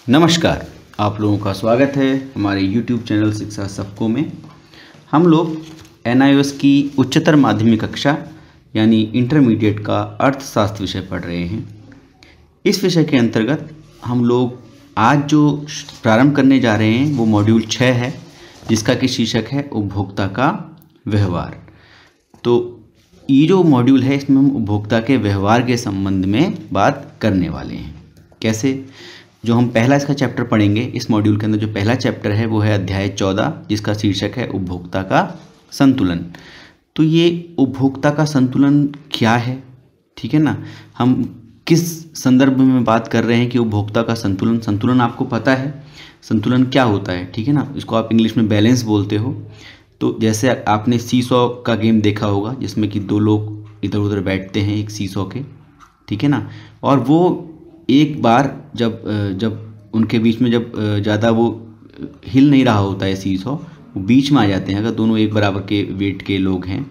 नमस्कार, आप लोगों का स्वागत है हमारे YouTube चैनल शिक्षा सबको में। हम लोग NIOS की उच्चतर माध्यमिक कक्षा यानी इंटरमीडिएट का अर्थशास्त्र विषय पढ़ रहे हैं। इस विषय के अंतर्गत हम लोग आज जो प्रारंभ करने जा रहे हैं वो मॉड्यूल 6 है, जिसका कि शीर्षक है उपभोक्ता का व्यवहार। तो ये जो मॉड्यूल है इसमें हम उपभोक्ता के व्यवहार के संबंध में बात करने वाले हैं। कैसे? जो हम पहला इसका चैप्टर पढ़ेंगे इस मॉड्यूल के अंदर, जो पहला चैप्टर है वो है अध्याय 14, जिसका शीर्षक है उपभोक्ता का संतुलन। तो ये उपभोक्ता का संतुलन क्या है, ठीक है ना, हम किस संदर्भ में बात कर रहे हैं कि उपभोक्ता का संतुलन आपको पता है संतुलन क्या होता है, ठीक है ना। इसको आप इंग्लिश में बैलेंस बोलते हो। तो जैसे आपने सीसॉ का गेम देखा होगा, जिसमें कि दो लोग इधर उधर बैठते हैं एक सीसॉ के, ठीक है ना, और वो एक बार जब उनके बीच में जब ज़्यादा वो हिल नहीं रहा होता है सीसॉ, वो बीच में आ जाते हैं। अगर दोनों एक बराबर के वेट के लोग हैं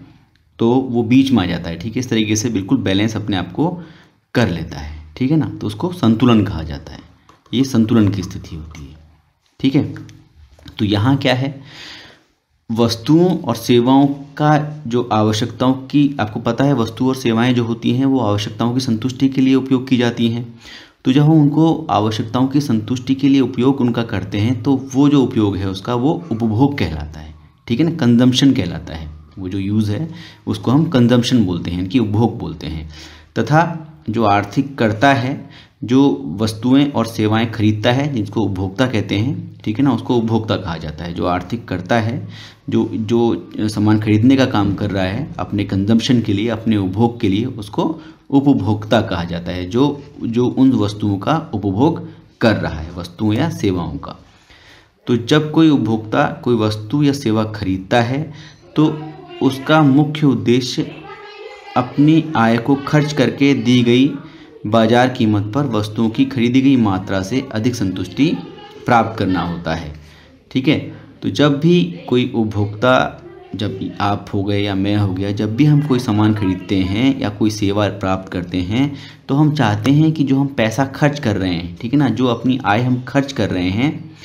तो वो बीच में आ जाता है, ठीक है। इस तरीके से बिल्कुल बैलेंस अपने आप को कर लेता है, ठीक है ना। तो उसको संतुलन कहा जाता है। ये संतुलन की स्थिति होती है, ठीक है। तो यहाँ क्या है, वस्तुओं और सेवाओं का जो आवश्यकताओं की, आपको पता है वस्तु और सेवाएं जो होती हैं वो आवश्यकताओं की संतुष्टि के लिए उपयोग की जाती हैं। तो जब हम उनको आवश्यकताओं की संतुष्टि के लिए उपयोग उनका करते हैं तो वो जो उपयोग है उसका वो उपभोग कहलाता है, ठीक है ना, कंजम्पशन कहलाता है। वो जो यूज़ है उसको हम कंजम्पशन बोलते हैं, इनकी उपभोग बोलते हैं। तथा जो आर्थिक करता है, जो वस्तुएं और सेवाएं खरीदता है, जिसको उपभोक्ता कहते हैं, ठीक है ना, उसको उपभोक्ता कहा जाता है। जो आर्थिक करता है, जो सामान खरीदने का काम कर रहा है अपने कंजम्पशन के लिए, अपने उपभोग के लिए, उसको उपभोक्ता कहा जाता है। जो उन वस्तुओं का उपभोग कर रहा है, वस्तुओं या सेवाओं का। तो जब कोई उपभोक्ता कोई वस्तु या सेवा खरीदता है तो उसका मुख्य उद्देश्य अपनी आय को खर्च करके दी गई बाजार कीमत पर वस्तुओं की खरीदी गई मात्रा से अधिक संतुष्टि प्राप्त करना होता है, ठीक है। तो जब भी कोई उपभोक्ता, जब आप हो गए या मैं हो गया, जब भी हम कोई सामान खरीदते हैं या कोई सेवा प्राप्त करते हैं तो हम चाहते हैं कि जो हम पैसा खर्च कर रहे हैं, ठीक है ना, जो अपनी आय हम खर्च कर रहे हैं,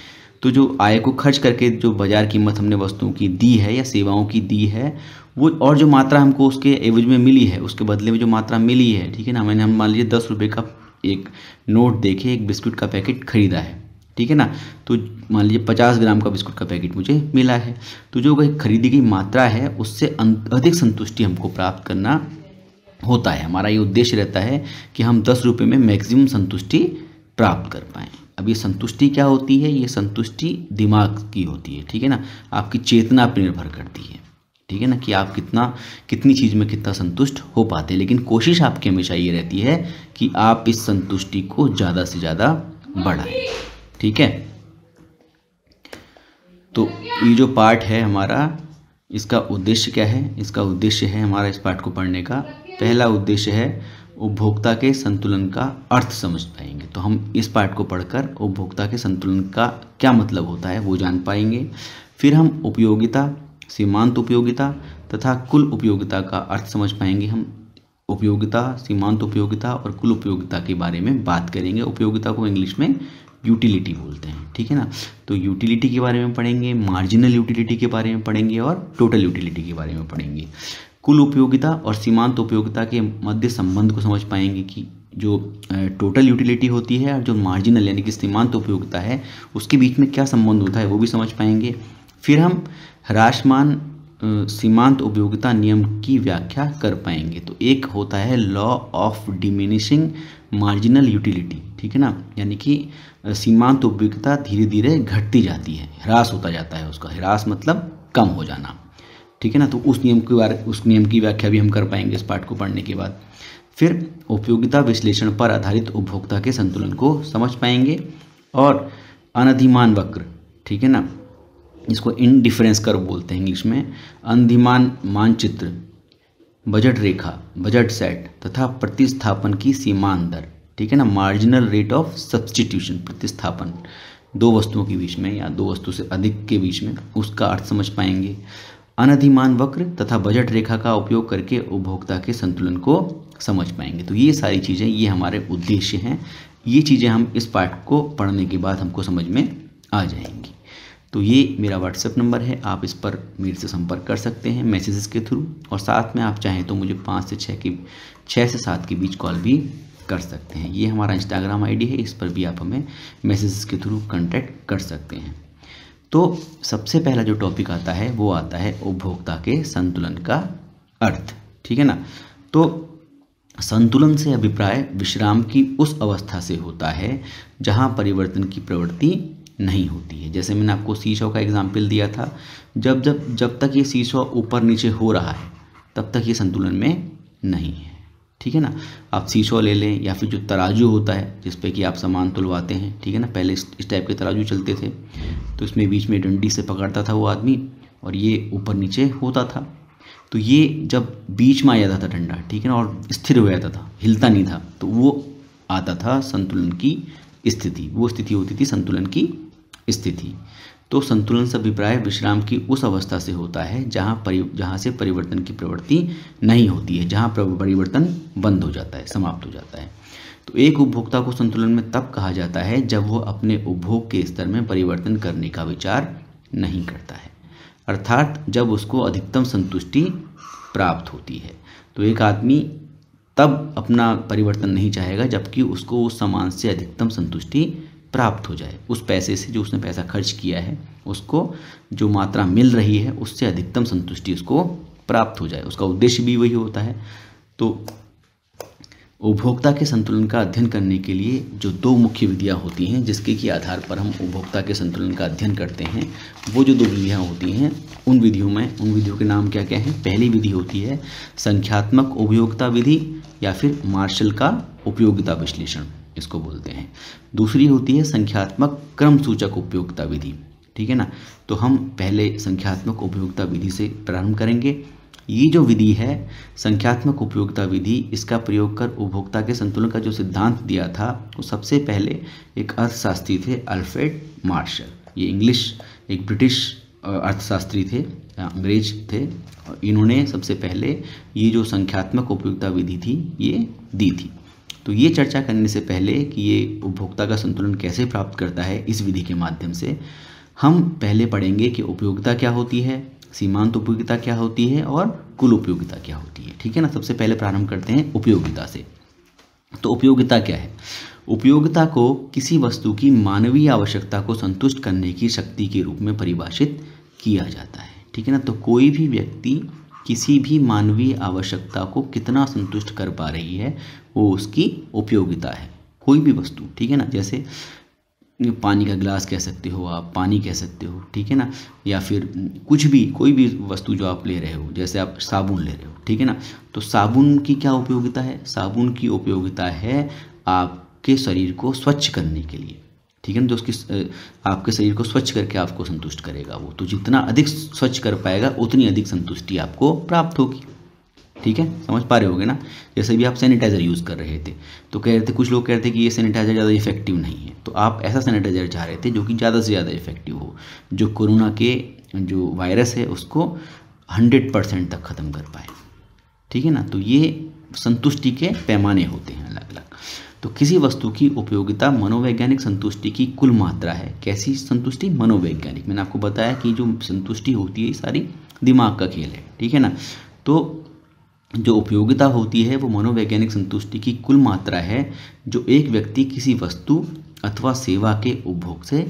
तो जो आय को खर्च करके जो बाजार कीमत हमने वस्तुओं की दी है या सेवाओं की दी है, वो और जो मात्रा हमको उसके एवज में मिली है, उसके बदले में जो मात्रा मिली है, ठीक है ना, हम मान लीजिए 10 रुपये का एक नोट देके एक बिस्कुट का पैकेट खरीदा है, ठीक है ना। तो मान लीजिए 50 ग्राम का बिस्कुट का पैकेट मुझे मिला है। तो जो खरीदी गई मात्रा है उससे अधिक संतुष्टि हमको प्राप्त करना होता है। हमारा ये उद्देश्य रहता है कि हम 10 रुपये में मैक्सिमम संतुष्टि प्राप्त कर पाएँ। अब ये संतुष्टि क्या होती है? ये संतुष्टि दिमाग की होती है, ठीक है ना, आपकी चेतना पर निर्भर करती है, ठीक है ना, कि आप कितनी चीज़ में कितना संतुष्ट हो पाते हैं। लेकिन कोशिश आपकी हमेशा ये रहती है कि आप इस संतुष्टि को ज़्यादा से ज़्यादा बढ़ाएं, ठीक है। तो ये जो पाठ है हमारा, इसका उद्देश्य क्या है? इसका उद्देश्य है हमारा इस पाठ को पढ़ने का पहला उद्देश्य है उपभोक्ता के संतुलन का अर्थ समझ पाएंगे। तो हम इस पाठ को पढ़कर उपभोक्ता के संतुलन का क्या मतलब होता है वो जान पाएंगे। फिर हम उपयोगिता, सीमांत उपयोगिता तथा कुल उपयोगिता का अर्थ समझ पाएंगे। हम उपयोगिता, सीमांत उपयोगिता और कुल उपयोगिता के बारे में बात करेंगे। उपयोगिता को इंग्लिश में यूटिलिटी बोलते हैं, ठीक है ना। तो यूटिलिटी के बारे में पढ़ेंगे, मार्जिनल यूटिलिटी के बारे में पढ़ेंगे और टोटल यूटिलिटी के बारे में पढ़ेंगे। कुल उपयोगिता और सीमांत उपयोगिता के मध्य संबंध को समझ पाएंगे कि जो टोटल यूटिलिटी होती है और जो मार्जिनल यानी कि सीमांत उपयोगिता है उसके बीच में क्या संबंध होता है वो भी समझ पाएंगे। फिर हम ह्रासमान सीमांत उपयोगिता नियम की व्याख्या कर पाएंगे। तो एक होता है law of diminishing marginal utility, ठीक है ना, यानी कि सीमांत उपयोगिता धीरे धीरे घटती जाती है, ह्रास होता जाता है उसका। ह्रास मतलब कम हो जाना, ठीक है ना। तो उस नियम की व्याख्या भी हम कर पाएंगे इस पाठ को पढ़ने के बाद। फिर उपयोगिता विश्लेषण पर आधारित उपभोक्ता के संतुलन को समझ पाएंगे और अनधिमान वक्र, ठीक है ना, इसको इंडिफरेंस कर्व बोलते हैं इंग्लिश में, अनधिमान मानचित्र, बजट रेखा, बजट सेट तथा प्रतिस्थापन की सीमांत दर, ठीक है ना, मार्जिनल रेट ऑफ सब्स्टिट्यूशन, प्रतिस्थापन दो वस्तुओं के बीच में या दो वस्तु से अधिक के बीच में, उसका अर्थ समझ पाएंगे। अनधिमान वक्र तथा बजट रेखा का उपयोग करके उपभोक्ता के संतुलन को समझ पाएंगे। तो ये सारी चीज़ें ये हमारे उद्देश्य हैं ये चीज़ें हम इस पार्ट को पढ़ने के बाद हमको समझ में आ जाएंगी। तो ये मेरा व्हाट्सएप नंबर है, आप इस पर मेरे से संपर्क कर सकते हैं मैसेजेस के थ्रू, और साथ में आप चाहें तो मुझे 6 से 7 के बीच कॉल भी कर सकते हैं। ये हमारा इंस्टाग्राम आईडी है, इस पर भी आप हमें मैसेजेस के थ्रू कांटेक्ट कर सकते हैं। तो सबसे पहला जो टॉपिक आता है वो आता है उपभोक्ता के संतुलन का अर्थ, ठीक है ना। तो संतुलन से अभिप्राय विश्राम की उस अवस्था से होता है जहाँ परिवर्तन की प्रवृत्ति नहीं होती है। जैसे मैंने आपको सीसॉ का एग्जाम्पल दिया था, जब तक ये सीसॉ ऊपर नीचे हो रहा है तब तक ये संतुलन में नहीं है, ठीक है ना। आप सीसॉ ले लें या फिर जो तराजू होता है जिस पे कि आप सामान तुलवाते हैं, ठीक है ना। पहले इस टाइप के तराजू चलते थे, तो इसमें बीच में डंडी से पकड़ता था वो आदमी और ये ऊपर नीचे होता था। तो ये जब बीच में आ जाता था डंडा, ठीक है ना, और स्थिर हो जाता था, हिलता नहीं था, तो वो आता था संतुलन की स्थिति। वो स्थिति होती थी संतुलन की स्थिति। तो संतुलन से अभिप्राय विश्राम की उस अवस्था से होता है जहाँ से परिवर्तन की प्रवृत्ति नहीं होती है, जहाँ परिवर्तन बंद हो जाता है, समाप्त हो जाता है। तो एक उपभोक्ता को संतुलन में तब कहा जाता है जब वो अपने उपभोग के स्तर में परिवर्तन करने का विचार नहीं करता है, अर्थात जब उसको अधिकतम संतुष्टि प्राप्त होती है। तो एक आदमी तब अपना परिवर्तन नहीं चाहेगा जबकि उसको उस सामान से अधिकतम संतुष्टि प्राप्त हो जाए। उस पैसे से, जो उसने पैसा खर्च किया है, उसको जो मात्रा मिल रही है उससे अधिकतम संतुष्टि उसको प्राप्त हो जाए। उसका उद्देश्य भी वही होता है। तो उपभोक्ता के संतुलन का अध्ययन करने के लिए जो 2 मुख्य विधियाँ होती हैं जिसके की आधार पर हम उपभोक्ता के संतुलन का अध्ययन करते हैं, वो जो 2 विधियाँ होती हैं उन विधियों के नाम क्या क्या हैं। पहली विधि होती है संख्यात्मक उपयोगिता विधि या फिर मार्शल का उपयोगिता विश्लेषण, इसको बोलते हैं। दूसरी होती है संख्यात्मक क्रम सूचक उपयोगिता विधि, ठीक है ना। तो हम पहले संख्यात्मक उपयोगिता विधि से प्रारंभ करेंगे। ये जो विधि है संख्यात्मक उपयोगिता विधि, इसका प्रयोग कर उपभोक्ता के संतुलन का जो सिद्धांत दिया था वो सबसे पहले एक अर्थशास्त्री थे, अल्फ्रेड मार्शल। ये एक ब्रिटिश अर्थशास्त्री थे, अंग्रेज थे, और इन्होंने सबसे पहले ये जो संख्यात्मक उपयोगिता विधि थी ये दी थी। तो ये चर्चा करने से पहले कि ये उपभोक्ता का संतुलन कैसे प्राप्त करता है इस विधि के माध्यम से, हम पहले पढ़ेंगे कि उपयोगिता क्या होती है, सीमांत उपयोगिता क्या होती है और कुल उपयोगिता क्या होती है, ठीक है ना। सबसे पहले प्रारंभ करते हैं उपयोगिता से। तो उपयोगिता क्या है। उपयोगिता को किसी वस्तु की मानवीय आवश्यकता को संतुष्ट करने की शक्ति के रूप में परिभाषित किया जाता है, ठीक है ना। तो कोई भी व्यक्ति किसी भी मानवीय आवश्यकता को कितना संतुष्ट कर पा रही है वो उसकी उपयोगिता है। कोई भी वस्तु, ठीक है ना, जैसे पानी का गिलास कह सकते हो आप, पानी कह सकते हो, ठीक है ना, या फिर कुछ भी, कोई भी वस्तु जो आप ले रहे हो, जैसे आप साबुन ले रहे हो, ठीक है ना। तो साबुन की क्या उपयोगिता है। साबुन की उपयोगिता है आपके शरीर को स्वच्छ करने के लिए, ठीक है ना। तो आपके शरीर को स्वच्छ करके आपको संतुष्ट करेगा वो। तो जितना अधिक स्वच्छ कर पाएगा उतनी अधिक संतुष्टि आपको प्राप्त होगी, ठीक है। समझ पा रहे होगे ना। जैसे भी आप सैनिटाइज़र यूज़ कर रहे थे तो कह रहे थे, कुछ लोग कह रहे थे कि ये सैनिटाइज़र ज़्यादा इफेक्टिव नहीं है, तो आप ऐसा सैनिटाइज़र चाह रहे थे जो कि ज़्यादा से ज़्यादा इफेक्टिव हो, जो कोरोना के जो वायरस है उसको 100% तक ख़त्म कर पाए, ठीक है ना। तो ये संतुष्टि के पैमाने होते हैं अलग अलग। तो किसी वस्तु की उपयोगिता मनोवैज्ञानिक संतुष्टि की कुल मात्रा है। कैसी संतुष्टि। मनोवैज्ञानिक। मैंने आपको बताया कि जो संतुष्टि होती है ये सारी दिमाग का खेल है, ठीक है ना। तो जो उपयोगिता होती है वो मनोवैज्ञानिक संतुष्टि की कुल मात्रा है जो एक व्यक्ति किसी वस्तु अथवा सेवा के उपभोग से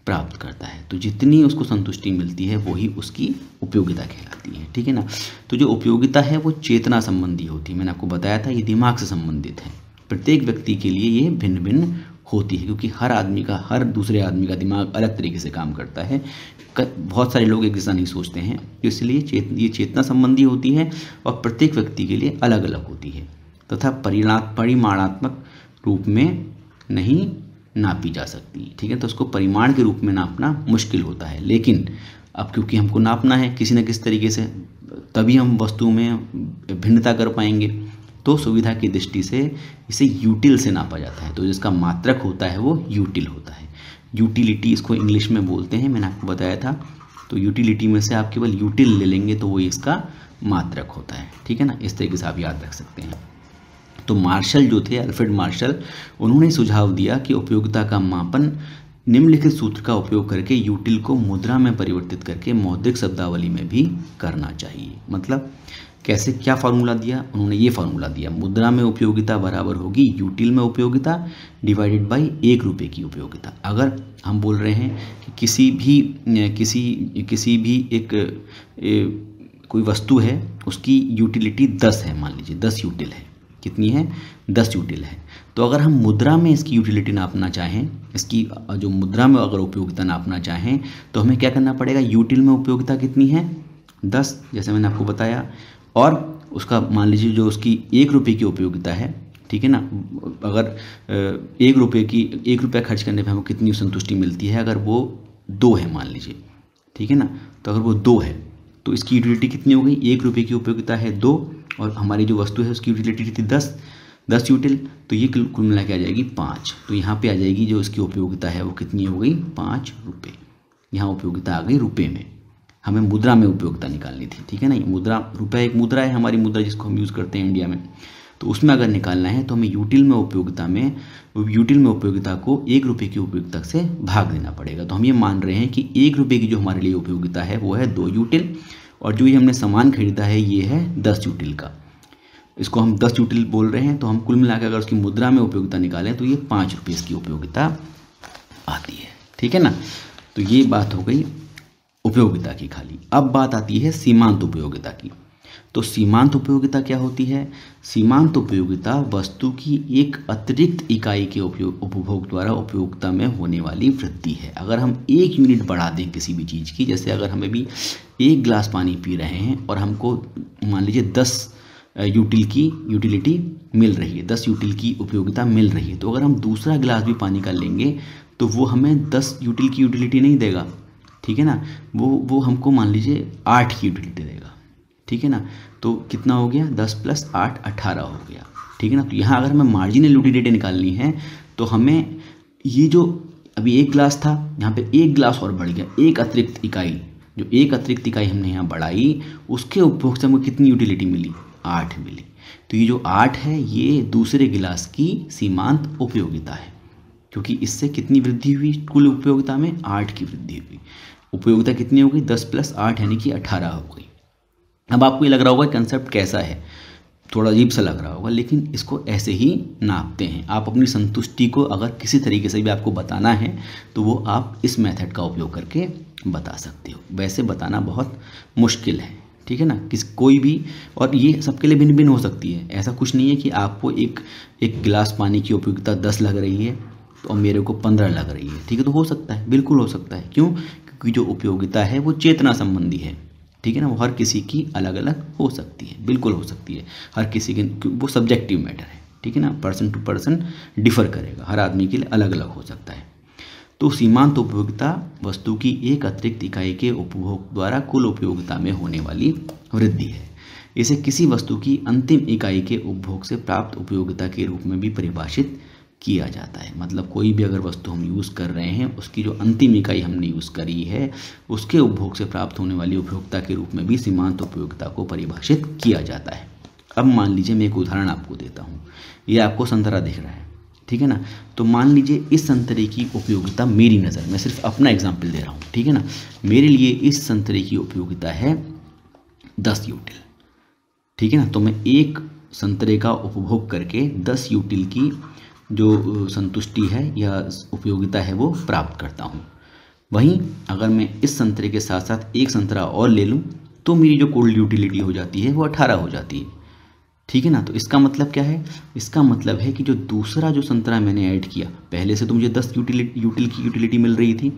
प्राप्त करता है। तो जितनी उसको संतुष्टि मिलती है वही उसकी उपयोगिता कहलाती है, ठीक है ना। तो जो उपयोगिता है वो चेतना संबंधी होती है। मैंने आपको बताया था ये दिमाग से संबंधित है। प्रत्येक व्यक्ति के लिए ये भिन्न भिन्न होती है क्योंकि हर दूसरे आदमी का दिमाग अलग तरीके से काम करता है। बहुत सारे लोग एक जैसा नहीं सोचते हैं, इसलिए ये चेतना संबंधी होती है और प्रत्येक व्यक्ति के लिए अलग अलग होती है तथा परिमाणात्मक रूप में नहीं नापी जा सकती, ठीक है। तो उसको परिमाण के रूप में नापना मुश्किल होता है, लेकिन अब क्योंकि हमको नापना है किसी न किसी तरीके से, तभी हम वस्तु में भिन्नता कर पाएंगे। तो सुविधा की दृष्टि से इसे यूटिल से नापा जाता है। तो जिसका मात्रक होता है वो यूटिल होता है। यूटिलिटी इसको इंग्लिश में बोलते हैं, मैंने आपको बताया था। तो यूटिलिटी में से आप केवल यूटिल ले लेंगे तो वो इसका मात्रक होता है, ठीक है ना। इस तरीके से आप याद रख सकते हैं। तो मार्शल जो थे, अल्फ्रेड मार्शल, उन्होंने सुझाव दिया कि उपयोगिता का मापन निम्नलिखित सूत्र का उपयोग करके यूटिल को मुद्रा में परिवर्तित करके मौद्रिक शब्दावली में भी करना चाहिए। मतलब कैसे, क्या फार्मूला दिया उन्होंने? ये फार्मूला दिया, मुद्रा में उपयोगिता बराबर होगी यूटिल में उपयोगिता डिवाइडेड बाई 1 रुपये की उपयोगिता। अगर हम बोल रहे हैं कि किसी भी कोई वस्तु है, उसकी यूटिलिटी 10 है, मान लीजिए 10 यूटिल है। कितनी है? 10 यूटिल है। तो अगर हम मुद्रा में इसकी यूटिलिटी नापना चाहें, इसकी जो मुद्रा में अगर उपयोगिता नापना चाहें, तो हमें क्या करना पड़ेगा? यूटिल में उपयोगिता कितनी है? 10, जैसे मैंने आपको बताया, और उसका मान लीजिए जो उसकी 1 रुपये की उपयोगिता है, ठीक है ना, अगर 1 रुपये खर्च करने पे हमको कितनी संतुष्टि मिलती है? अगर वो 2 है मान लीजिए, ठीक है ना, तो अगर वो 2 है तो इसकी यूटिलिटी कितनी हो गई? 1 रुपये की उपयोगिता है 2, और हमारी जो वस्तु है उसकी यूटिलिटी थी 10 यूटिल, तो ये कुल मिला के आ जाएगी 5। तो यहाँ पे आ जाएगी जो उसकी उपयोगिता है वो कितनी हो गई? 5 रुपये। यहाँ उपयोगिता आ गई रुपये में। हमें मुद्रा में उपयोगिता निकालनी थी, ठीक है ना। मुद्रा, रुपया एक मुद्रा है, हमारी मुद्रा जिसको हम यूज़ करते हैं इंडिया में। तो उसमें अगर निकालना है तो हमें यूटिल में उपयोगिता को 1 रुपये की उपयोगिता से भाग देना पड़ेगा। तो हम ये मान रहे हैं कि 1 रुपये की जो हमारे लिए उपयोगिता है वो है 2 यूटिल, और जो ये हमने सामान खरीदा है ये है 10 यूटिल का। इसको हम 10 यूटिल बोल रहे हैं, तो हम कुल मिलाकर अगर उसकी मुद्रा में उपयोगिता निकालें तो ये 5 रुपये इसकी उपयोगिता आती है, ठीक है ना। तो ये बात हो गई उपयोगिता की खाली। अब बात आती है सीमांत उपयोगिता की। तो सीमांत उपयोगिता क्या होती है? सीमांत उपयोगिता वस्तु की एक अतिरिक्त इकाई के उपभोग द्वारा उपयोगिता में होने वाली वृद्धि है। अगर हम 1 यूनिट बढ़ा दें किसी भी चीज़ की, जैसे अगर हमें भी 1 गिलास पानी पी रहे हैं और हमको मान लीजिए 10 यूटिल की यूटिलिटी मिल रही है, 10 यूटिल की उपयोगिता मिल रही है, तो अगर हम दूसरा गिलास भी पानी का लेंगे तो वो हमें 10 यूटिल की यूटिलिटी नहीं देगा, ठीक है ना। वो हमको मान लीजिए 8 की यूटिलिटी देगा, ठीक है ना। तो कितना हो गया? 10 + 8 18 हो गया, ठीक है ना। तो यहाँ अगर हमें मार्जिनल यूटिलिटी निकालनी है तो हमें ये जो अभी 1 गिलास था, यहाँ पे 1 गिलास और बढ़ गया, एक अतिरिक्त इकाई हमने यहाँ बढ़ाई, उसके उपभोग से हमें कितनी यूटिलिटी मिली? 8 मिली। तो ये जो 8 है ये दूसरे गिलास की सीमांत उपयोगिता है, क्योंकि इससे कितनी वृद्धि हुई? कुल उपयोगिता में 8 की वृद्धि हुई। उपयोगिता कितनी हो गई? 10 + 8 यानी कि 18 हो गई। अब आपको ये लग रहा होगा कंसेप्ट कैसा है, थोड़ा अजीब सा लग रहा होगा, लेकिन इसको ऐसे ही नापते हैं। आप अपनी संतुष्टि को अगर किसी तरीके से भी आपको बताना है तो वो आप इस मेथड का उपयोग करके बता सकते हो। वैसे बताना बहुत मुश्किल है, ठीक है ना, कोई भी, और ये सबके लिए भिन्न भिन्न हो सकती है। ऐसा कुछ नहीं है कि आपको एक गिलास पानी की उपयोगिता 10 लग रही है और मेरे को 15 लग रही है, ठीक है। तो हो सकता है, बिल्कुल हो सकता है। क्यों? क्योंकि जो उपयोगिता है वो चेतना संबंधी है, ठीक है ना। वो हर किसी की अलग अलग हो सकती है, बिल्कुल हो सकती है। हर किसी के, वो सब्जेक्टिव मैटर है, ठीक है ना, पर्सन टू पर्सन डिफर करेगा, हर आदमी के लिए अलग अलग हो सकता है। तो सीमांत उपयोगिता वस्तु की एक अतिरिक्त इकाई के उपभोग द्वारा कुल उपयोगिता में होने वाली वृद्धि है। इसे किसी वस्तु की अंतिम इकाई के उपभोग से प्राप्त उपयोगिता के रूप में भी परिभाषित किया जाता है। मतलब कोई भी अगर वस्तु हम यूज़ कर रहे हैं, उसकी जो अंतिम इकाई हमने यूज़ करी है, उसके उपभोग से प्राप्त होने वाली उपयोगिता के रूप में भी सीमांत उपयोगिता को परिभाषित किया जाता है। अब मान लीजिए मैं एक उदाहरण आपको देता हूँ। ये आपको संतरा दिख रहा है, ठीक है ना। तो मान लीजिए इस संतरे की उपयोगिता, मेरी नज़र, मैं सिर्फ अपना एग्जाम्पल दे रहा हूँ, ठीक है ना, मेरे लिए इस संतरे की उपयोगिता है 10 यूटिल, ठीक है ना। तो मैं एक संतरे का उपभोग करके 10 यूटिल की जो संतुष्टि है या उपयोगिता है वो प्राप्त करता हूँ। वहीं अगर मैं इस संतरे के साथ साथ एक संतरा और ले लूँ तो मेरी जो कुल यूटिलिटी हो जाती है वो 18 हो जाती है, ठीक है ना। तो इसका मतलब क्या है? इसका मतलब है कि जो दूसरा जो संतरा मैंने ऐड किया, पहले से तो मुझे 10 यूटिल की यूटिलिटी मिल रही थी,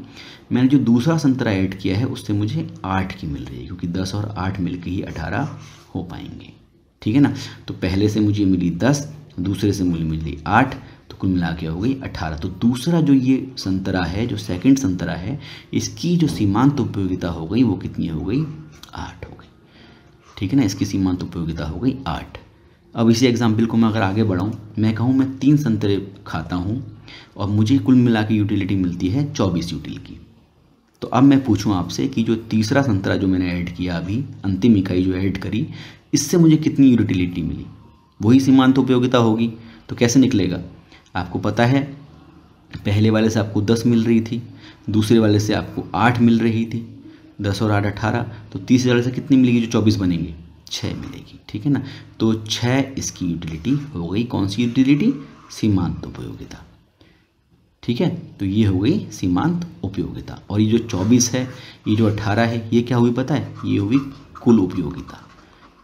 मैंने जो दूसरा संतरा ऐड किया है उससे मुझे 8 की मिल रही है, क्योंकि 10 और 8 मिलकर ही 18 हो पाएंगे, ठीक है ना। तो पहले से मुझे मिली 10, दूसरे से मुझे मिली 8, तो कुल मिला के हो गई 18। तो दूसरा जो ये संतरा है, जो सेकंड संतरा है, इसकी जो सीमांत उपयोगिता हो गई वो कितनी हो गई? 8 हो गई, ठीक है ना। इसकी सीमांत उपयोगिता हो गई 8। अब इसी एग्जाम्पल को मैं अगर आगे बढ़ाऊँ, मैं कहूँ मैं 3 संतरे खाता हूँ और मुझे कुल मिला के यूटिलिटी मिलती है 24 यूटिल की। तो अब मैं पूछूँ आपसे कि जो तीसरा संतरा जो मैंने ऐड किया, अभी अंतिम इकाई जो ऐड करी, इससे मुझे कितनी यूटिलिटी मिली? वही सीमांत उपयोगिता होगी। तो कैसे निकलेगा, आपको पता है पहले वाले से आपको 10 मिल रही थी, दूसरे वाले से आपको 8 मिल रही थी, 10 और 8 18, तो तीसरे वाले से कितनी मिलेगी जो 24 बनेंगे, 6 मिलेगी। ठीक है ना, तो 6 इसकी यूटिलिटी हो गई। कौन सी यूटिलिटी, सीमांत उपयोगिता। ठीक है, तो ये हो गई सीमांत उपयोगिता। और ये जो 24 है, ये जो 18 है, ये क्या हुई पता है, ये हुई कुल उपयोगिता।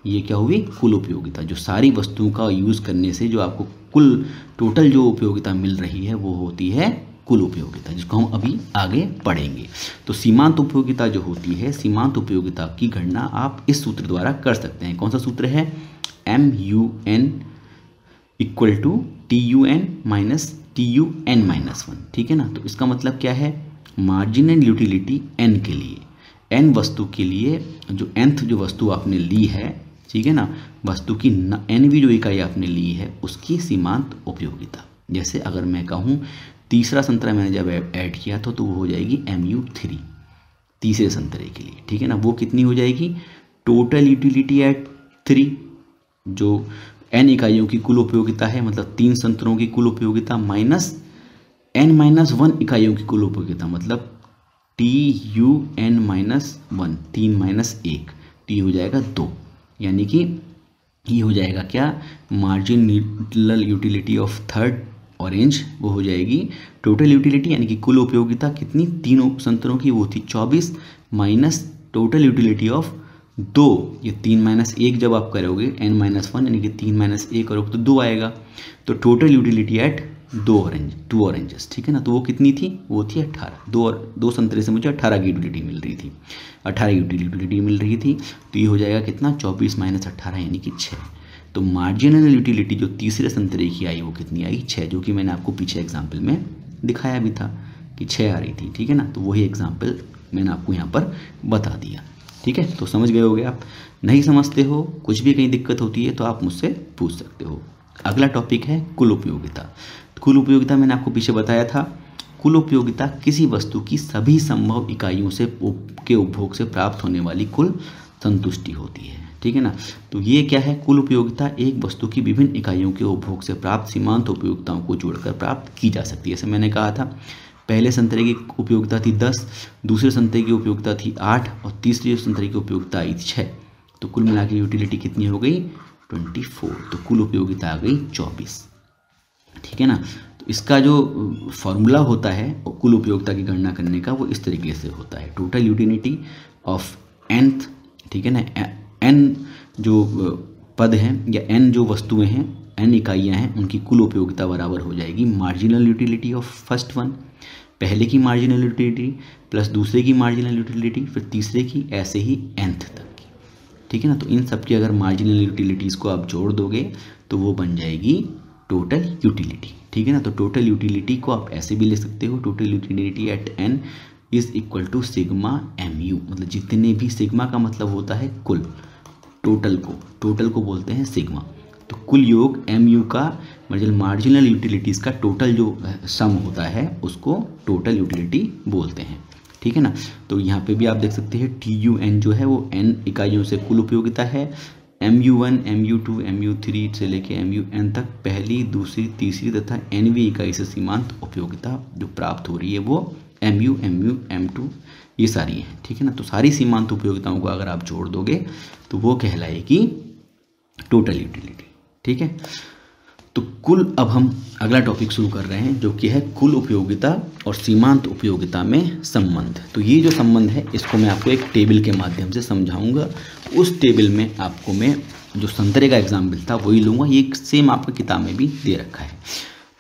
ये क्या हुई, कुल उपयोगिता। जो सारी वस्तुओं का यूज़ करने से जो आपको कुल टोटल जो उपयोगिता मिल रही है वो होती है कुल उपयोगिता, जिसको हम अभी आगे पढ़ेंगे। तो सीमांत उपयोगिता जो होती है, सीमांत उपयोगिता की गणना आप इस सूत्र द्वारा कर सकते हैं। कौन सा सूत्र है, MUN equal to TUN minus TUN minus 1। ठीक है ना, तो इसका मतलब क्या है, मार्जिनल यूटिलिटी n के लिए, n वस्तु के लिए जो nth जो वस्तु आपने ली है, ठीक है ना, वस्तु की nवीं जो इकाई आपने ली है उसकी सीमांत उपयोगिता। जैसे अगर मैं कहूँ तीसरा संतरा मैंने जब ऐड किया था तो वो हो जाएगी MU3 तीसरे संतरे के लिए। ठीक है ना, वो कितनी हो जाएगी, टोटल यूटिलिटी एट 3, जो n इकाइयों की कुल उपयोगिता है, मतलब 3 संतरों की कुल उपयोगिता माइनस n-1 इकाइयों की कुल उपयोगिता, मतलब TUN माइनस 1, 3 माइनस 1, T हो जाएगा 2, यानी कि ये हो जाएगा क्या, marginal utility of third orange, वो हो जाएगी टोटल यूटिलिटी यानी कि कुल उपयोगिता कितनी, 3 संतरों की, वो थी 24 माइनस टोटल यूटिलिटी ऑफ 2, ये 3 माइनस 1 जब आप करोगे n-1 यानी कि 3 माइनस 1 करोगे तो 2 आएगा। तो टोटल यूटिलिटी एट 2 ऑरेंजेस। ठीक है ना, तो वो कितनी थी, वो थी 18। 2 संतरे से मुझे 18 की यूटिलिटी मिल रही थी, 18 यूटिलिटी मिल रही थी। तो ये हो जाएगा कितना, 24 माइनस 18 यानी कि 6। तो मार्जिनल यूटिलिटी जो तीसरे संतरे की आई वो कितनी आई, 6, जो कि मैंने आपको पीछे एग्जाम्पल में दिखाया भी था कि 6 आ रही थी। ठीक है ना, तो वही एग्जाम्पल मैंने आपको यहाँ पर बता दिया। ठीक है, तो समझ गए होगे आप। नहीं समझते हो, कुछ भी कहीं दिक्कत होती है तो आप मुझसे पूछ सकते हो। अगला टॉपिक है कुल उपयोगिता। कुल उपयोगिता मैंने आपको पीछे बताया था, कुल उपयोगिता किसी वस्तु की सभी संभव इकाइयों से के उपभोग से प्राप्त होने वाली कुल संतुष्टि होती है। ठीक है ना, तो ये क्या है, कुल उपयोगिता एक वस्तु की विभिन्न इकाइयों के उपभोग से प्राप्त सीमांत उपयोगिताओं को जोड़कर प्राप्त की जा सकती है। जैसे मैंने कहा था, पहले संतरे की उपयोगिता थी 10, दूसरे संतरे की उपयोगिता थी 8 और तीसरे संतरे की उपयोगिता आई थी 6। तो कुल मिला के यूटिलिटी कितनी हो गई, 24। तो कुल उपयोगिता आ गई 24। ठीक है ना, तो इसका जो फॉर्मूला होता है कुल उपयोगिता की गणना करने का, वो इस तरीके से होता है, टोटल यूटिलिटी ऑफ nth, ठीक है ना, n जो पद हैं या n जो वस्तुएं हैं, n इकाइयां हैं, उनकी कुल उपयोगिता बराबर हो जाएगी marginal utility of first one, पहले की मार्जिनल यूटिलिटी प्लस दूसरे की मार्जिनल यूटिलिटी, फिर तीसरे की, ऐसे ही nth तक की। ठीक है ना, तो इन सब की अगर मार्जिनल यूटिलिटीज़ को आप जोड़ दोगे तो वो बन जाएगी टोटल यूटिलिटी। ठीक है ना, तो टोटल यूटिलिटी को आप ऐसे भी ले सकते हो, total utility at n is equal to sigma MU, मतलब जितने भी, सिग्मा का मतलब होता है कुल, टोटल को बोलते हैं सिग्मा। तो कुल योग MU का मतलब मार्जिनल यूटिलिटीज़ का टोटल जो सम होता है उसको टोटल यूटिलिटी बोलते हैं। ठीक है ना, तो यहाँ पे भी आप देख सकते हैं TUN जो है वो n इकाइयों से कुल उपयोगिता है, MU1, MU2, MU3 से लेके MUN तक पहली, दूसरी, तीसरी तथा nवीं इकाई से सीमांत उपयोगिता जो प्राप्त हो रही है वो MU, MU, M2 ये सारी हैं। ठीक है ना, तो सारी सीमांत उपयोगिताओं को अगर आप जोड़ दोगे तो वो कहलाएगी टोटल यूटिलिटी। ठीक है, तो कुल, अब हम अगला टॉपिक शुरू कर रहे हैं जो कि है कुल उपयोगिता और सीमांत उपयोगिता में संबंध। तो ये जो संबंध है इसको मैं आपको एक टेबल के माध्यम से समझाऊंगा। उस टेबल में आपको मैं जो संतरे का एग्जाम्पल था वही लूँगा, ये सेम आपकी किताब में भी दे रखा है।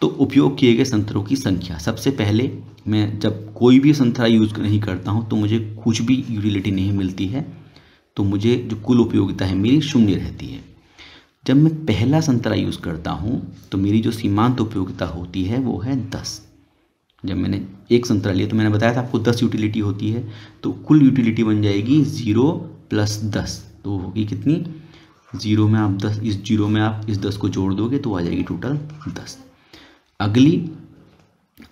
तो उपयोग किए गए संतरों की संख्या, सबसे पहले मैं जब कोई भी संतरा यूज़ नहीं करता हूँ तो मुझे कुछ भी यूटिलिटी नहीं मिलती है, तो मुझे जो कुल उपयोगिता है मेरी शून्य रहती है। जब मैं पहला संतरा यूज़ करता हूँ तो मेरी जो सीमांत उपयोगिता होती है वो है 10। जब मैंने एक संतरा लिया तो मैंने बताया था आपको 10 यूटिलिटी होती है, तो कुल यूटिलिटी बन जाएगी 0 प्लस 10, तो होगी कितनी, 0 में आप 10, इस 0 में आप इस 10 को जोड़ दोगे तो आ जाएगी टोटल 10। अगली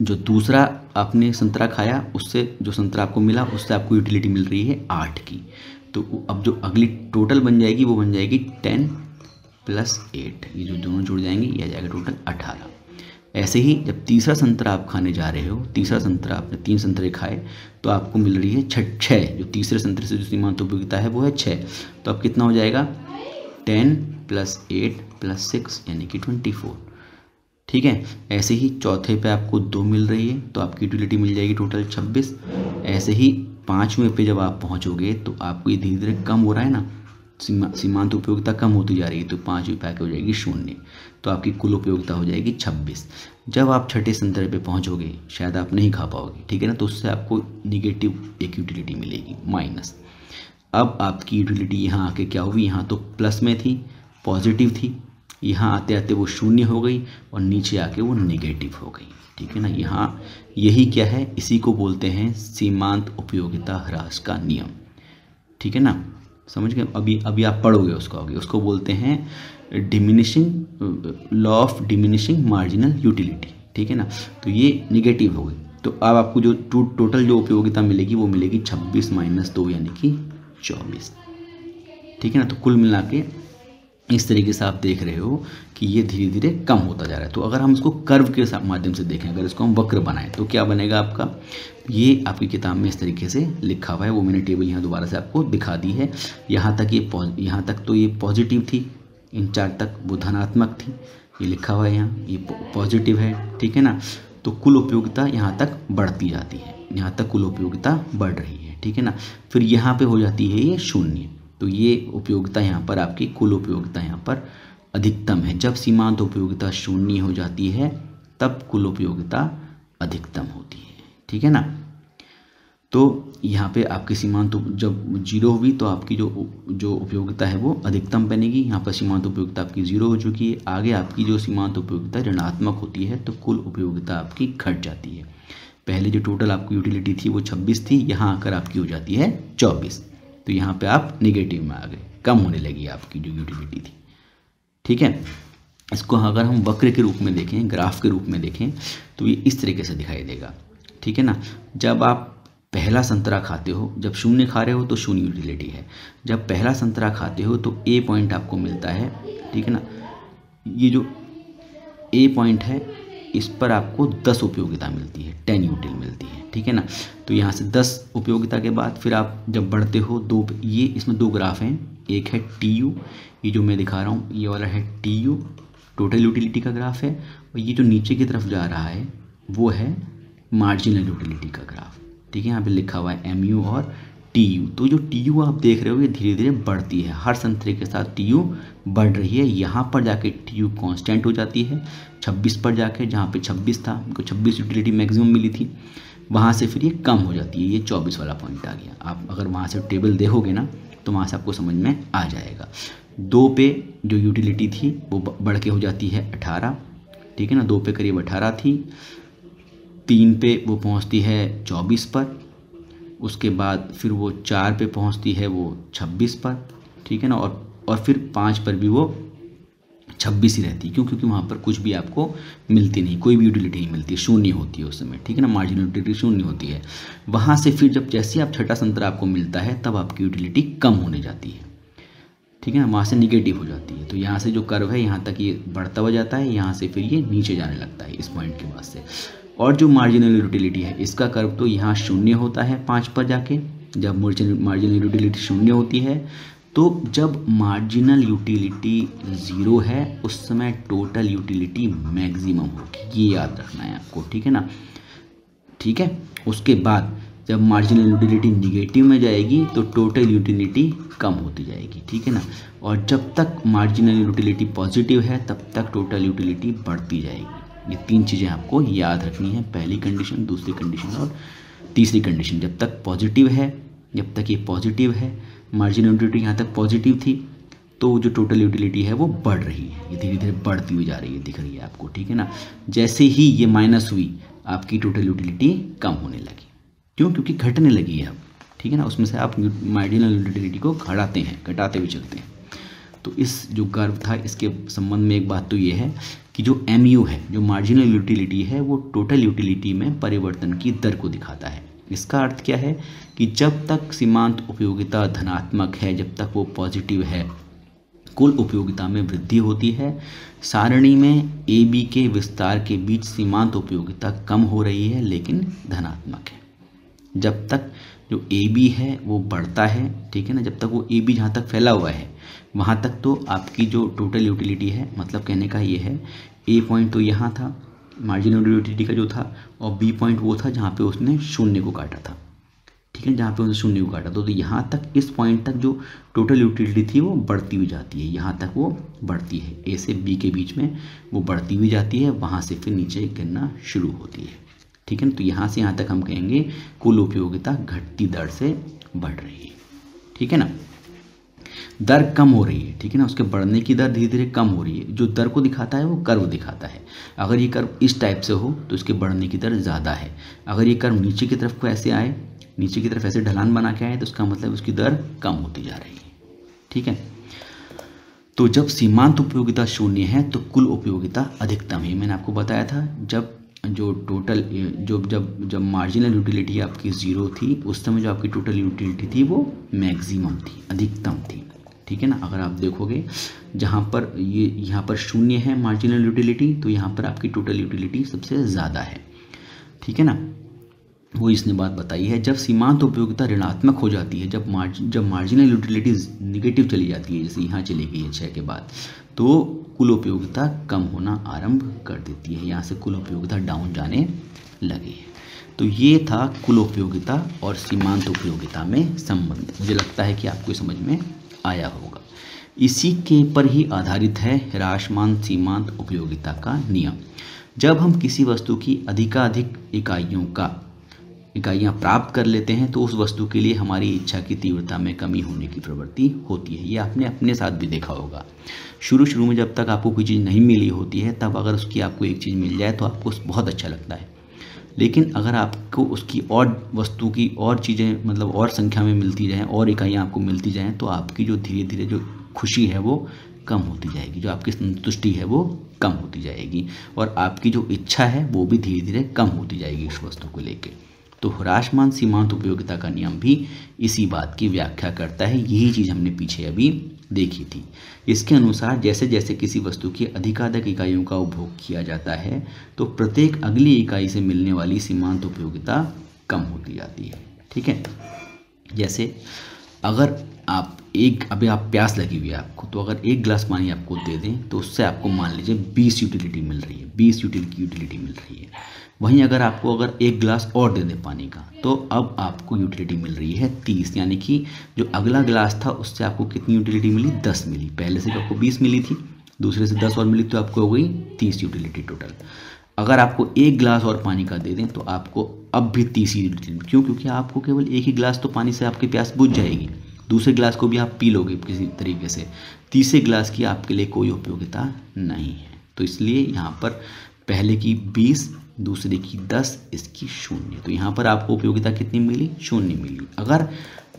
जो दूसरा आपने संतरा खाया उससे जो संतरा आपको मिला उससे आपको यूटिलिटी मिल रही है 8 की, तो अब जो अगली टोटल बन जाएगी वो बन जाएगी 10 प्लस 8, ये जो दोनों जुड़ जाएंगे ये आ जाएगा टोटल 18। ऐसे ही जब तीसरा संतरा आप खाने जा रहे हो, तीसरा संतरा आपने 3 संतरे खाए तो आपको मिल रही है 6, जो तीसरे संतरे से जो सीमांत उपयोगिता है वो है 6। तो अब कितना हो जाएगा 10 + 8 + 6 यानी कि 24। ठीक है, ऐसे ही चौथे पे आपको 2 मिल रही है तो आपकी यूटिलिटी मिल जाएगी टोटल 26। ऐसे ही 5वें पे जब आप पहुंचोगे तो आपको ये धीरे धीरे कम हो रहा है ना, सीमांत उपयोगिता कम होती जा रही है, तो 5वीं पे आके हो जाएगी 0, तो आपकी कुल उपयोगिता हो जाएगी 26। जब आप छठे संतरे पे पहुंचोगे शायद आप नहीं खा पाओगे, ठीक है ना, तो उससे आपको निगेटिव एक यूटिलिटी मिलेगी माइनस। अब आपकी यूटिलिटी यहाँ आके क्या हुई, यहाँ तो प्लस में थी, पॉजिटिव थी, यहाँ आते आते वो 0 हो गई और नीचे आके वो नेगेटिव हो गई। ठीक है ना, यहाँ यही क्या है, इसी को बोलते हैं सीमांत उपयोगिता ह्रास का नियम। ठीक है ना, समझ गए। अभी आप पढ़ोगे उसको बोलते हैं diminishing law of diminishing marginal utility. ठीक है ना, तो ये निगेटिव हो गई। तो अब आपको जो टोटल जो उपयोगिता मिलेगी वो मिलेगी 26 - 2 यानी कि 24। ठीक है ना, तो कुल मिला के इस तरीके से आप देख रहे हो कि ये धीरे धीरे कम होता जा रहा है। तो अगर हम इसको कर्व के माध्यम से देखें, अगर इसको हम वक्र बनाएं तो क्या बनेगा आपका, ये आपकी किताब में इस तरीके से लिखा हुआ है, वो मैंने टेबल यहाँ दोबारा से आपको दिखा दी है। यहाँ तक तो ये पॉजिटिव थी, इन 4 तक वो धनात्मक थी, ये लिखा हुआ है यहाँ, ये पॉजिटिव है। ठीक है ना, तो कुल उपयोगिता यहाँ तक बढ़ती जाती है, यहाँ तक कुल उपयोगिता बढ़ रही है। ठीक है ना, फिर यहाँ पे हो जाती है ये 0, तो ये उपयोगिता यहाँ पर आपकी कुल उपयोगिता यहाँ पर अधिकतम है। जब सीमांत उपयोगिता 0 हो जाती है तब कुल उपयोगिता अधिकतम होती है। ठीक है ना, तो यहाँ पे आपकी सीमांत जब 0 हुई तो आपकी जो उपयोगिता है वो अधिकतम बनेगी। यहाँ पर सीमांत उपयोगिता आपकी 0 हो चुकी है। आगे आपकी जो सीमांत उपयोगिता ऋणात्मक होती है तो कुल उपयोगिता आपकी घट जाती है। पहले जो टोटल आपकी यूटिलिटी थी वो 26 थी, यहाँ आकर आपकी हो जाती है 24, तो यहाँ पे आप नेगेटिव में आ गए, कम होने लगी आपकी जो यूटिलिटी थी। ठीक है, इसको अगर हम वक्र के रूप में देखें, ग्राफ के रूप में देखें तो ये इस तरीके से दिखाई देगा। ठीक है ना, जब आप पहला संतरा खाते हो, जब 0 खा रहे हो तो 0 यूटिलिटी है। जब पहला संतरा खाते हो तो A पॉइंट आपको मिलता है। ठीक है ना, ये जो A पॉइंट है इस पर आपको 10 उपयोगिता मिलती है, 10 यूटिल मिलती है। ठीक है ना, तो यहाँ से 10 उपयोगिता के बाद फिर आप जब बढ़ते हो ये इसमें 2 ग्राफ हैं, एक है TU, ये जो मैं दिखा रहा हूँ ये वाला है TU टोटल यूटिलिटी का ग्राफ है, और ये जो नीचे की तरफ जा रहा है वो है मार्जिनल यूटिलिटी का ग्राफ। ठीक है, यहाँ पे लिखा हुआ है MU और TU। तो जो TU आप देख रहे हो ये धीरे धीरे बढ़ती है, हर संतरे के साथ TU बढ़ रही है। यहाँ पर जाके TU कांस्टेंट हो जाती है 26 पर जाके, जहाँ पे 26 था, उनको 26 यूटिलिटी मैक्सिमम मिली थी, वहाँ से फिर ये कम हो जाती है, ये 24 वाला पॉइंट आ गया। आप अगर वहाँ से टेबल देखोगे ना तो वहाँ से आपको समझ में आ जाएगा। 2 पे जो यूटिलिटी थी वो बढ़ के हो जाती है 18। ठीक है ना, 2 पे करीब 18 थी, 3 पे वो पहुँचती है 24 पर, उसके बाद फिर वो 4 पे पहुँचती है वो 26 पर। ठीक है ना, और फिर 5 पर भी वो 26 ही रहती है। क्यों? क्योंकि वहाँ पर कुछ भी आपको मिलती नहीं, कोई भी यूटिलिटी नहीं मिलती, 0 होती है उस समय। ठीक है ना, मार्जिनल यूटिलिटी 0 होती है। वहाँ से फिर जब जैसे आप छठा संतरा आपको मिलता है तब आपकी यूटिलिटी कम होने जाती है। ठीक है ना, वहाँ से निगेटिव हो जाती है। तो यहाँ से जो कर्व है यहाँ तक ये बढ़ता हुआ जाता है, यहाँ से फिर ये नीचे जाने लगता है इस पॉइंट के बाद से। और जो मार्जिनल यूटिलिटी है इसका कर्व तो यहाँ 0 होता है 5 पर जाके, जब मार्जिनल यूटिलिटी 0 होती है। तो जब मार्जिनल यूटिलिटी 0 है उस समय टोटल यूटिलिटी मैक्सिमम होगी, ये याद रखना है आपको। ठीक है ना, ठीक है। उसके बाद जब मार्जिनल यूटिलिटी निगेटिव में जाएगी तो टोटल यूटिलिटी कम होती जाएगी। ठीक है ना, और जब तक मार्जिनल यूटिलिटी पॉजिटिव है तब तक टोटल यूटिलिटी बढ़ती जाएगी। ये 3 चीज़ें आपको याद रखनी है, पहली कंडीशन, दूसरी कंडीशन और तीसरी कंडीशन। जब तक पॉजिटिव है, जब तक ये पॉजिटिव है, मार्जिनल यूटिलिटी यहाँ तक पॉजिटिव थी, तो जो टोटल यूटिलिटी है वो बढ़ रही है, ये धीरे धीरे बढ़ती हुई जा रही है, दिख रही है आपको। ठीक है ना, जैसे ही ये माइनस हुई आपकी टोटल यूटिलिटी कम होने लगी। क्यों? क्योंकि घटने लगी है अब। ठीक है ना, उसमें से आप मार्जिनल यूटिलिटी को घटाते हैं, घटाते हुए चलते हैं। तो इस जो कर्व था इसके संबंध में एक बात तो ये है कि जो MU है, जो मार्जिनल यूटिलिटी है, वो टोटल यूटिलिटी में परिवर्तन की दर को दिखाता है। इसका अर्थ क्या है कि जब तक सीमांत उपयोगिता धनात्मक है, जब तक वो पॉजिटिव है, कुल उपयोगिता में वृद्धि होती है। सारणी में ए बी के विस्तार के बीच सीमांत उपयोगिता कम हो रही है लेकिन धनात्मक है। जब तक जो ए बी है वो बढ़ता है, ठीक है ना, जब तक वो ए बी जहाँ तक फैला हुआ है वहाँ तक तो आपकी जो टोटल यूटिलिटी है, मतलब कहने का ये है ए पॉइंट तो यहाँ था मार्जिनल यूटिलिटी का जो था, और बी पॉइंट वो था जहाँ पे उसने शून्य को काटा था, ठीक है, जहाँ पे उसने शून्य को काटा तो यहाँ तक इस पॉइंट तक जो टोटल यूटिलिटी थी वो बढ़ती हुई जाती है, यहाँ तक वो बढ़ती है, ए से बी के बीच में वो बढ़ती हुई जाती है, वहाँ से फिर नीचे गिरना शुरू होती है, ठीक है ना। तो यहाँ से यहाँ तक हम कहेंगे कुल उपयोगिता घटती दर से बढ़ रही है, ठीक है ना। दर कम हो रही है, ठीक है ना, उसके बढ़ने की दर धीरे धीरे कम हो रही है। जो दर को दिखाता है वो कर्व दिखाता है। अगर ये कर्व इस टाइप से हो तो इसके बढ़ने की दर ज़्यादा है। अगर ये कर्व नीचे की तरफ को ऐसे आए, नीचे की तरफ ऐसे ढलान बना के आए तो उसका मतलब उसकी दर कम होती जा रही है, ठीक है। तो जब सीमांत उपयोगिता शून्य है तो कुल उपयोगिता अधिकतम है। मैंने आपको बताया था जब जो टोटल जब मार्जिनल यूटिलिटी आपकी ज़ीरो थी उस समय जो आपकी टोटल यूटिलिटी थी वो मैक्सिमम थी, अधिकतम थी, ठीक है ना। अगर आप देखोगे जहाँ पर यहाँ पर शून्य है मार्जिनल यूटिलिटी तो यहाँ पर आपकी टोटल यूटिलिटी सबसे ज़्यादा है, ठीक है ना। वो इसने बात बताई है। जब सीमांत उपयोगिता ऋणात्मक हो जाती है, जब मार्जिनल यूटिलिटी निगेटिव चली जाती है, जैसे यहाँ चली गई है 6 के बाद, तो कुल उपयोगिता कम होना आरंभ कर देती है, यहाँ से कुल उपयोगिता डाउन जाने लगी है। तो ये था कुल उपयोगिता और सीमांत उपयोगिता में संबंध। मुझे लगता है कि आपको समझ में आया होगा। इसी के पर ही आधारित है ह्रासमान सीमांत उपयोगिता का नियम। जब हम किसी वस्तु की अधिकाधिक इकाइयाँ प्राप्त कर लेते हैं तो उस वस्तु के लिए हमारी इच्छा की तीव्रता में कमी होने की प्रवृत्ति होती है। ये आपने अपने साथ भी देखा होगा। शुरू में जब तक आपको कोई चीज़ नहीं मिली होती है तब अगर उसकी आपको एक चीज़ मिल जाए तो आपको बहुत अच्छा लगता है, लेकिन अगर आपको उसकी और वस्तु की और चीज़ें मतलब और संख्या में मिलती जाएँ और इकाइयाँ आपको मिलती जाएँ तो आपकी जो धीरे धीरे जो खुशी है वो कम होती जाएगी, जो आपकी संतुष्टि है वो कम होती जाएगी और आपकी जो इच्छा है वो भी धीरे धीरे कम होती जाएगी उस वस्तु को लेके। तो ह्रासमान सीमांत उपयोगिता का नियम भी इसी बात की व्याख्या करता है। यही चीज़ हमने पीछे अभी देखी थी। इसके अनुसार जैसे जैसे किसी वस्तु की अधिकाधिक इकाइयों का उपभोग किया जाता है तो प्रत्येक अगली इकाई से मिलने वाली सीमांत उपयोगिता कम होती जाती है, ठीक है। जैसे अगर अभी आप प्यास लगी हुई है आपको, तो अगर 1 गिलास पानी आपको दे दें तो उससे आपको मान लीजिए 20 यूटिलिटी मिल रही है, 20 यूटिलिटी मिल रही है। वहीं अगर 1 गिलास और दे दें पानी का तो अब आपको यूटिलिटी मिल रही है 30, यानी कि जो अगला गिलास था उससे आपको कितनी यूटिलिटी मिली, 10 मिली। पहले से आपको 20 मिली थी, दूसरे से 10 और मिली तो आपको हो गई 30 यूटिलिटी टोटल। अगर आपको 1 गिलास और पानी का दे दें तो आपको अब भी 30 यूटिलिटी। क्यों? क्योंकि आपको केवल 1 ही गिलास तो पानी से आपकी प्यास बुझ जाएगी, दूसरे गिलास को भी आप पी लोगे किसी तरीके से, तीसरे गिलास की आपके लिए कोई उपयोगिता नहीं है। तो इसलिए यहाँ पर पहले की 20, दूसरे की 10, इसकी 0। तो यहाँ पर आपको उपयोगिता कितनी मिली? 0 मिली। अगर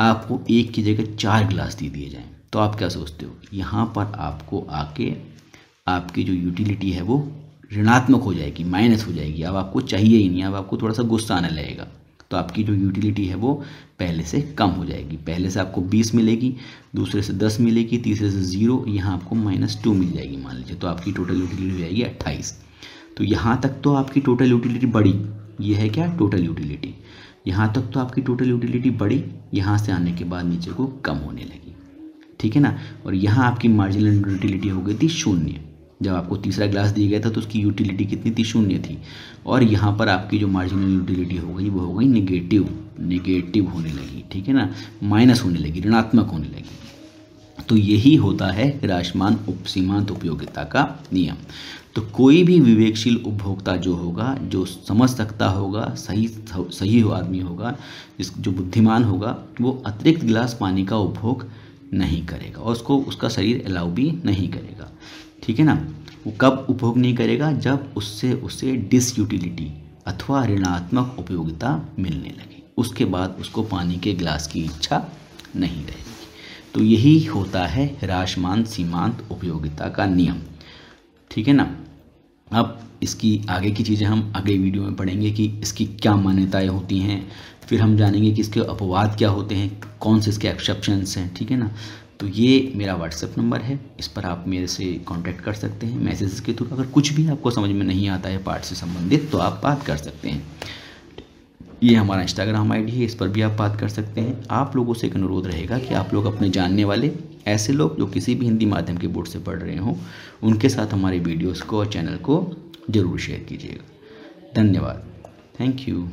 आपको 1 की जगह 4 गिलास दे दिए जाएं तो आप क्या सोचते हो? यहाँ पर आपको आके आपकी जो यूटिलिटी है वो ऋणात्मक हो जाएगी, माइनस हो जाएगी। अब आपको चाहिए ही नहीं, अब आपको थोड़ा सा गुस्सा आने लगेगा। तो आपकी जो यूटिलिटी है वो पहले से कम हो जाएगी। पहले से आपको 20 मिलेगी, दूसरे से 10 मिलेगी, तीसरे से 0, यहाँ आपको -2 मिल जाएगी मान लीजिए। तो आपकी टोटल यूटिलिटी हो जाएगी 28। तो यहाँ तक तो आपकी टोटल यूटिलिटी बढ़ी। ये है क्या? Total utility. यहाँ तक तो आपकी टोटल यूटिलिटी बढ़ी, यहाँ से आने के बाद नीचे को कम होने लगी, ठीक है ना। और यहाँ आपकी मार्जिनल यूटिलिटी हो गई थी 0। जब आपको तीसरा ग्लास दिया गया था तो उसकी यूटिलिटी कितनी थी? 0 थी। और यहाँ पर आपकी जो मार्जिनल यूटिलिटी हो गई वो हो गई नेगेटिव होने लगी, ठीक है ना, माइनस होने लगी, ऋणात्मक होने लगी। तो यही होता है ह्रासमान सीमांत उपयोगिता का नियम। तो कोई भी विवेकशील उपभोक्ता जो होगा, जो समझ सकता होगा, सही आदमी होगा, जो बुद्धिमान होगा, वो अतिरिक्त गिलास पानी का उपभोग नहीं करेगा और उसका शरीर अलाउ भी नहीं करेगा, ठीक है ना। वो कब उपभोग नहीं करेगा? जब उससे उसे डिसयूटिलिटी अथवा ऋणात्मक उपयोगिता मिलने लगे, उसके बाद उसको पानी के गिलास की इच्छा नहीं रहेगी। तो यही होता है ह्रासमान सीमांत उपयोगिता का नियम, ठीक है ना। अब इसकी आगे की चीज़ें हम अगले वीडियो में पढ़ेंगे कि इसकी क्या मान्यताएं होती हैं, फिर हम जानेंगे कि इसके अपवाद क्या होते हैं, कौन से इसके एक्सेप्शंस हैं, ठीक है ना। तो ये मेरा व्हाट्सएप नंबर है, इस पर आप मेरे से कांटेक्ट कर सकते हैं मैसेज के थ्रू। अगर कुछ भी आपको समझ में नहीं आता है पाठ से संबंधित तो आप बात कर सकते हैं। ये हमारा इंस्टाग्राम आईडी है, इस पर भी आप बात कर सकते हैं। आप लोगों से एक अनुरोध रहेगा कि आप लोग अपने जानने वाले ऐसे लोग जो किसी भी हिंदी माध्यम के बोर्ड से पढ़ रहे हों उनके साथ हमारे वीडियोज़ को और चैनल को ज़रूर शेयर कीजिएगा। धन्यवाद। Thank you.